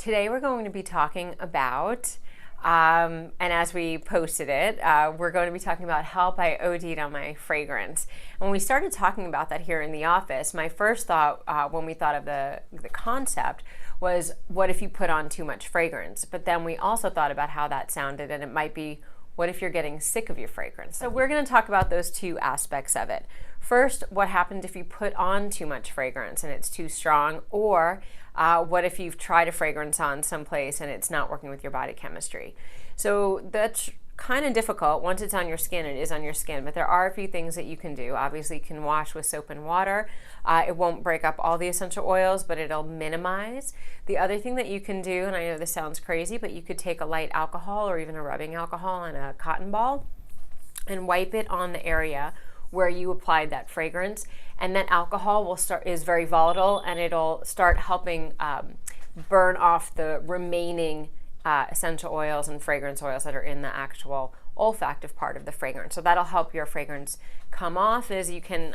Today we're going to be talking about, and as we posted it, we're going to be talking about how I OD'd on my fragrance. When we started talking about that here in the office, my first thought when we thought of the concept was, what if you put on too much fragrance? But then we also thought about how that sounded, and it might be, what if you're getting sick of your fragrance? So we're going to talk about those two aspects of it. First, what happens if you put on too much fragrance and it's too strong, or what if you've tried a fragrance on someplace and it's not working with your body chemistry? So that's kind of difficult. Once it's on your skin, it is on your skin, but there are a few things that you can do. Obviously, you can wash with soap and water. It won't break up all the essential oils, but it'll minimize. The other thing that you can do, and I know this sounds crazy, but you could take a light alcohol or even a rubbing alcohol on a cotton ball and wipe it on the area where you applied that fragrance, and that alcohol is very volatile, and it'll start helping burn off the remaining essential oils and fragrance oils that are in the actual olfactive part of the fragrance. So that'll help your fragrance come off, as you can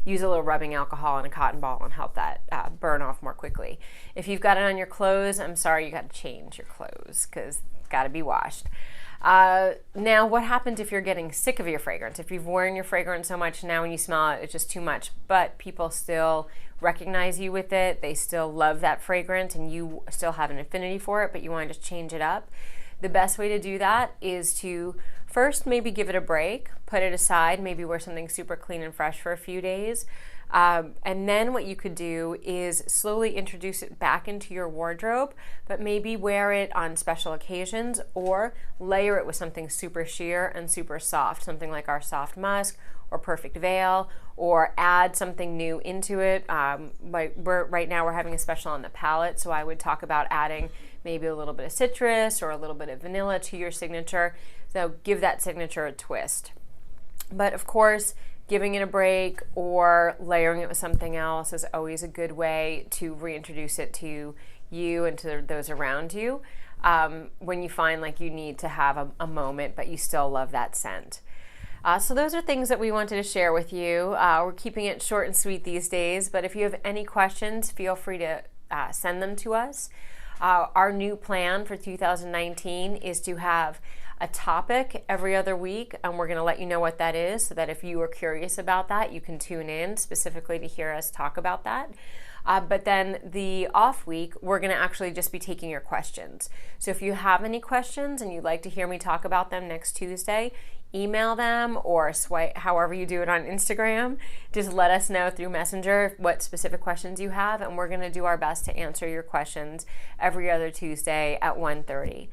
use a little rubbing alcohol and a cotton ball and help that burn off more quickly. If you've got it on your clothes, I'm sorry, you got to change your clothes because it's got to be washed. Now, what happens if you're getting sick of your fragrance? If you've worn your fragrance so much, now when you smell it, it's just too much, but people still recognize you with it, they still love that fragrance, and you still have an affinity for it, but you want to just change it up. The best way to do that is to first maybe give it a break, put it aside, maybe wear something super clean and fresh for a few days. And then what you could do is slowly introduce it back into your wardrobe, but maybe wear it on special occasions, or layer it with something super sheer and super soft, something like our Soft Musk or Perfect Veil, or add something new into it. Right now we're having a special on the palette, so I would talk about adding maybe a little bit of citrus or a little bit of vanilla to your signature. So give that signature a twist. But of course, giving it a break or layering it with something else is always a good way to reintroduce it to you and to those around you when you find like you need to have a moment, but you still love that scent. So those are things that we wanted to share with you. We're keeping it short and sweet these days, but if you have any questions, feel free to send them to us. Our new plan for 2019 is to have a topic every other week, and we're going to let you know what that is, so that if you are curious about that, you can tune in specifically to hear us talk about that. But then the off week, we're going to actually just be taking your questions. So if you have any questions and you'd like to hear me talk about them next Tuesday, email them or swipe, however you do it on Instagram. Just let us know through Messenger what specific questions you have, and we're going to do our best to answer your questions every other Tuesday at 1:30.